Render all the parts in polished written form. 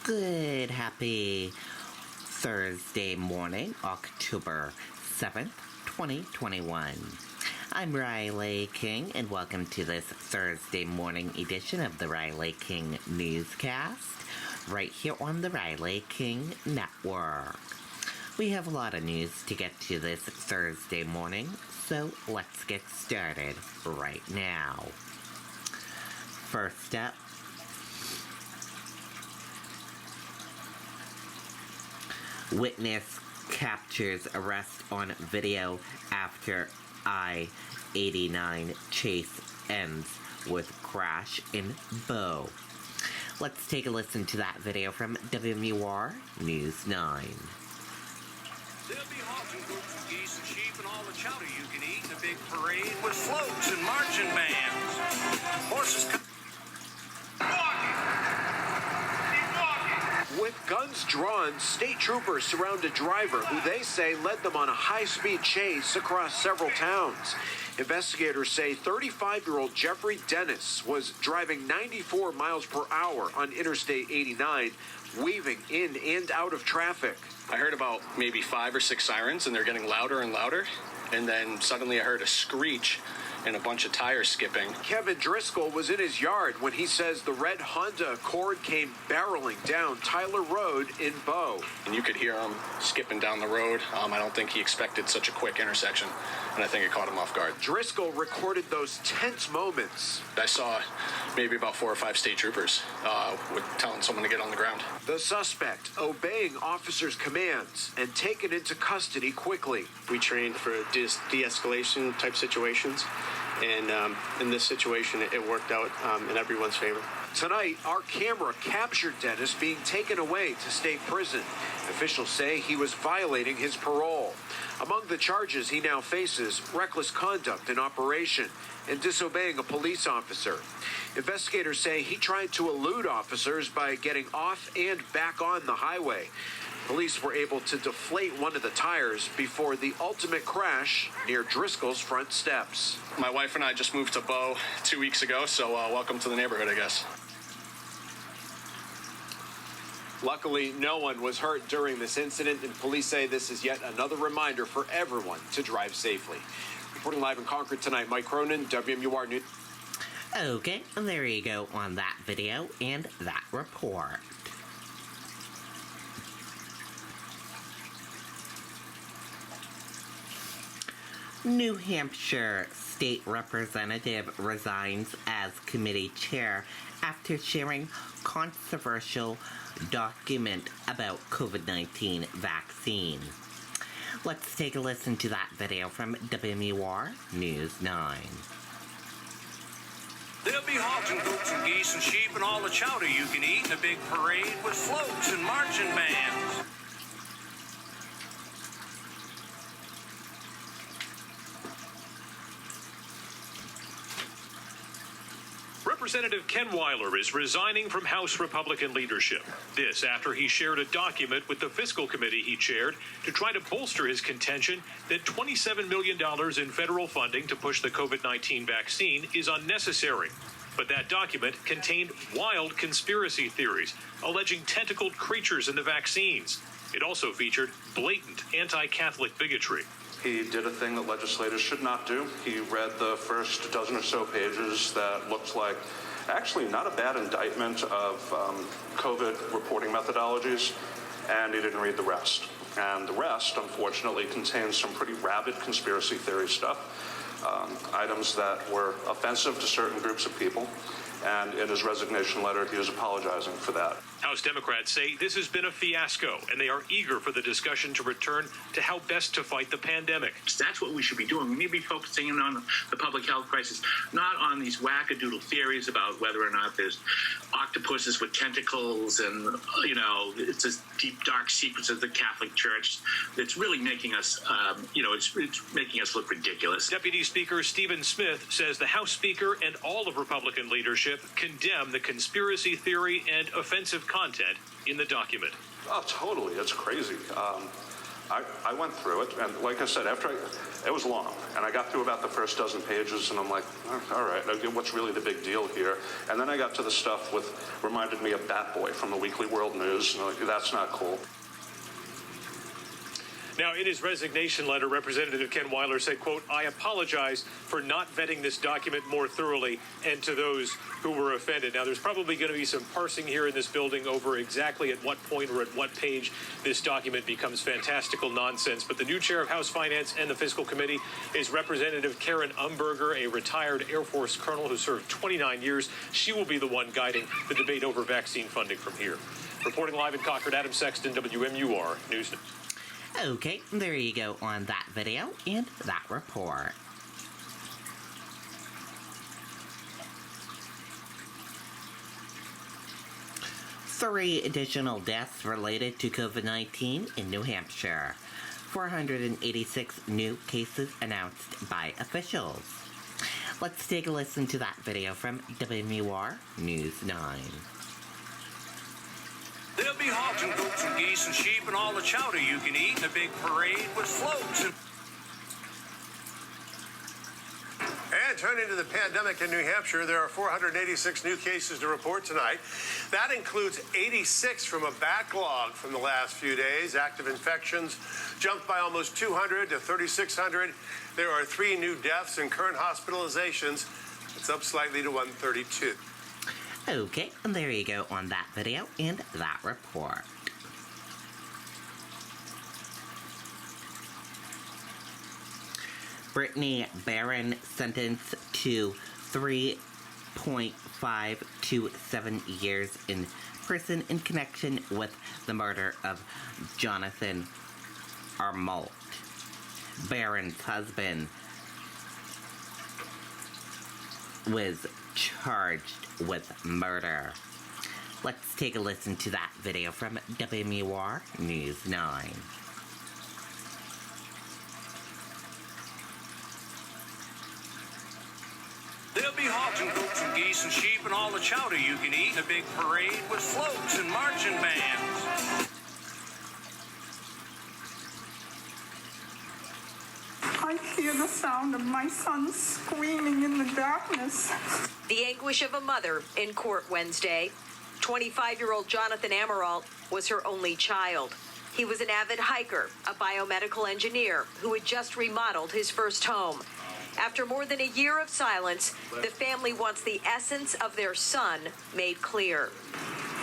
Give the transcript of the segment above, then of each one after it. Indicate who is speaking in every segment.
Speaker 1: Good, happy Thursday morning, October 7th, 2021. I'm Riley King, and welcome to this Thursday morning edition of the Riley King Newscast, right here on the Riley King Network. We have a lot of news to get to this Thursday morning, so let's get started right now. First up, witness captures arrest on video after I-89 chase ends with crash in Bow. Let's take a listen to that video from WMUR News 9.
Speaker 2: There'll be hogs and goats and geese and sheep and all the chowder you can eat in a big parade with floats and marching bands. Horses come.
Speaker 3: With guns drawn, state troopers surround a driver who they say led them on a high-speed chase across several towns. Investigators say 35-year-old Jeffrey Dennis was driving 94 miles per hour on Interstate 89, weaving in and out of traffic.
Speaker 4: I heard about maybe 5 or 6 sirens, and they're getting louder and louder. And then suddenly I heard a screech and a bunch of tires skipping.
Speaker 3: Kevin Driscoll was in his yard when he says the red Honda Accord came barreling down Tyler Road in Bow.
Speaker 4: And you could hear him skipping down the road. I don't think he expected such a quick intersection, and I think it caught him off guard.
Speaker 3: Driscoll recorded those tense moments.
Speaker 4: I saw maybe about 4 or 5 state troopers with telling someone to get on the ground.
Speaker 3: The suspect obeying officers' commands and taken into custody quickly.
Speaker 5: We trained for de-escalation type situations, and in this situation, it worked out in everyone's favor.
Speaker 3: Tonight, our camera captured Dennis being taken away to state prison. Officials say he was violating his parole. Among the charges he now faces, reckless conduct in operation and disobeying a police officer. Investigators say he tried to elude officers by getting off and back on the highway. Police were able to deflate one of the tires before the ultimate crash near Driscoll's front steps.
Speaker 4: My wife and I just moved to Bow 2 weeks ago, so welcome to the neighborhood, I guess.
Speaker 3: Luckily, no one was hurt during this incident, and police say this is yet another reminder for everyone to drive safely. Reporting live in Concord tonight, Mike Cronin, WMUR News.
Speaker 1: Okay, and there you go on that video and that report. New Hampshire State Representative resigns as committee chair after sharing controversial document about COVID-19 vaccine. Let's take a listen to that video from WMUR News 9.
Speaker 2: There'll be hogs and goats and geese and sheep and all the chowder you can eat in a big parade with floats and marching bands.
Speaker 6: Representative Ken Weiler is resigning from House Republican leadership. This after he shared a document with the fiscal committee he chaired to try to bolster his contention that $27 million in federal funding to push the COVID-19 vaccine is unnecessary. But that document contained wild conspiracy theories, alleging tentacled creatures in the vaccines. It also featured blatant anti-Catholic bigotry.
Speaker 7: He did a thing that legislators should not do. He read the first dozen or so pages that looked like actually not a bad indictment of COVID reporting methodologies, and he didn't read the rest. And the rest, unfortunately, contains some pretty rabid conspiracy theory stuff, items that were offensive to certain groups of people. And in his resignation letter, he is apologizing for that.
Speaker 6: House Democrats say this has been a fiasco, and they are eager for the discussion to return to how best to fight the pandemic.
Speaker 8: That's what we should be doing. We need to be focusing on the public health crisis, not on these wackadoodle theories about whether or not there's octopuses with tentacles and, it's this deep, dark secrets of the Catholic Church. It's really making us, it's making us look ridiculous.
Speaker 6: Deputy Speaker Stephen Smith says the House Speaker and all of Republican leadership condemn the conspiracy theory and offensive content in the document.
Speaker 7: Oh, totally. It's crazy. I went through it, and like I said, it was long, and I got through about the first dozen pages, and I'm like, all right, what's really the big deal here? And then I got to the stuff reminded me of Bat Boy from the Weekly World News, and I'm like, that's not cool.
Speaker 6: Now, in his resignation letter, Representative Ken Weiler said, quote, "I apologize for not vetting this document more thoroughly and to those who were offended." Now, there's probably going to be some parsing here in this building over exactly at what point or at what page this document becomes fantastical nonsense. But the new chair of House Finance and the Fiscal Committee is Representative Karen Umberger, a retired Air Force colonel who served 29 years. She will be the one guiding the debate over vaccine funding from here. Reporting live in Concord, Adam Sexton, WMUR News.
Speaker 1: Okay, there you go on that video and that report. Three additional deaths related to COVID-19 in New Hampshire. 486 new cases announced by officials. Let's take a listen to that video from WMUR News 9.
Speaker 2: There'll be hogs and goats and geese and sheep and all the chowder you can eat in a big parade with floats and...
Speaker 9: And turning to the pandemic in New Hampshire, there are 486 new cases to report tonight. That includes 86 from a backlog from the last few days. Active infections jumped by almost 200 to 3,600. There are 3 new deaths and current hospitalizations. It's up slightly to 132.
Speaker 1: Okay, and there you go on that video and that report. Brittany Barron sentenced to 3.5 to 7 years in prison in connection with the murder of Jonathan Armolt. Barron's husband was charged with murder. Let's take a listen to that video from WMUR News 9.
Speaker 2: There'll be hogs and goats and geese and sheep and all the chowder you can eat in a big parade with floats and marching bands.
Speaker 10: I hear the sound of my son screaming in the darkness.
Speaker 11: The anguish of a mother in court Wednesday. 25-year-old Jonathan Amaralt was her only child. He was an avid hiker, a biomedical engineer who had just remodeled his first home. After more than a year of silence, the family wants the essence of their son made clear.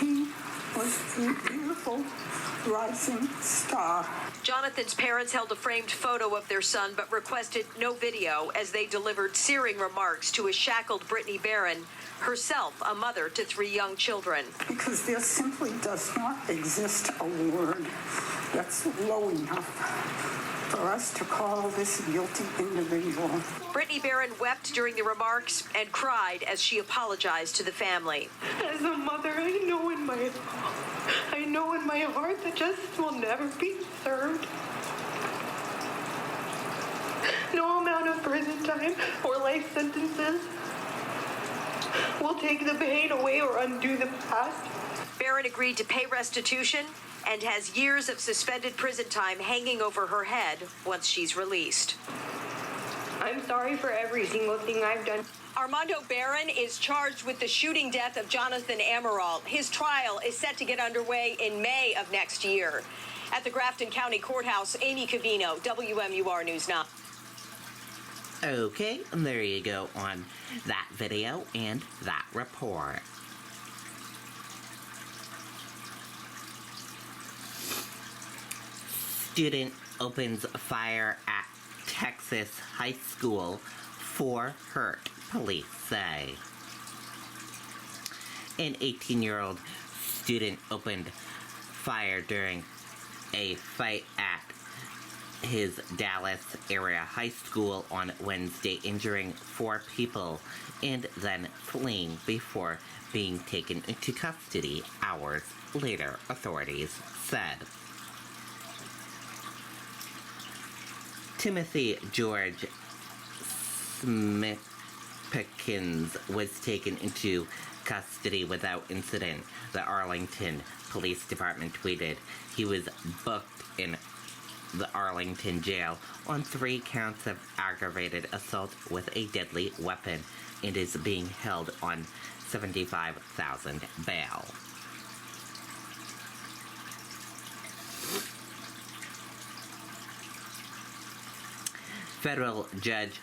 Speaker 10: He was a beautiful rising star.
Speaker 11: Jonathan's parents held a framed photo of their son but requested no video as they delivered searing remarks to a shackled Brittany Barron, herself a mother to 3 young children.
Speaker 10: Because there simply does not exist a word that's low enough for us to call this guilty individual.
Speaker 11: Brittany Barron wept during the remarks and cried as she apologized to the family.
Speaker 12: As a mother, I know in my heart that justice will never be served. No amount of prison time or life sentences will take the pain away or undo the past.
Speaker 11: Barron agreed to pay restitution and has years of suspended prison time hanging over her head once she's released.
Speaker 12: I'm sorry for every single thing I've done.
Speaker 11: Armando Barron is charged with the shooting death of Jonathan Amaralt. His trial is set to get underway in May of next year. At the Grafton County Courthouse, Amy Cavino, WMUR News 9.
Speaker 1: Okay, and there you go on that video and that report. Student opens fire at Texas high school, 4 hurt, police say. An 18-year-old student opened fire during a fight at his Dallas area high school on Wednesday, injuring 4 people and then fleeing before being taken into custody hours later, authorities said. Timothy George Smithpikins was taken into custody without incident, the Arlington Police Department tweeted. He was booked in the Arlington jail on 3 counts of aggravated assault with a deadly weapon and is being held on $75,000 bail. Federal judge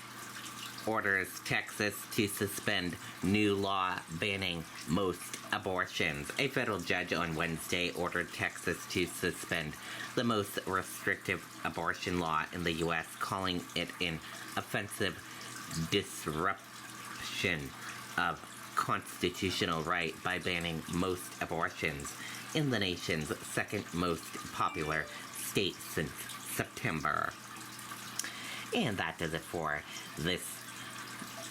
Speaker 1: orders Texas to suspend new law banning most abortions. A federal judge on Wednesday ordered Texas to suspend the most restrictive abortion law in the U.S., calling it an offensive disruption of constitutional right by banning most abortions in the nation's second most popular state since September. And that does it for this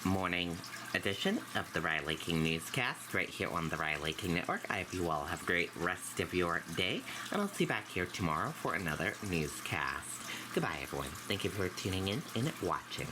Speaker 1: morning edition of the Riley King Newscast right here on the Riley King Network. I hope you all have a great rest of your day, and I'll see you back here tomorrow for another newscast. Goodbye, everyone. Thank you for tuning in and watching.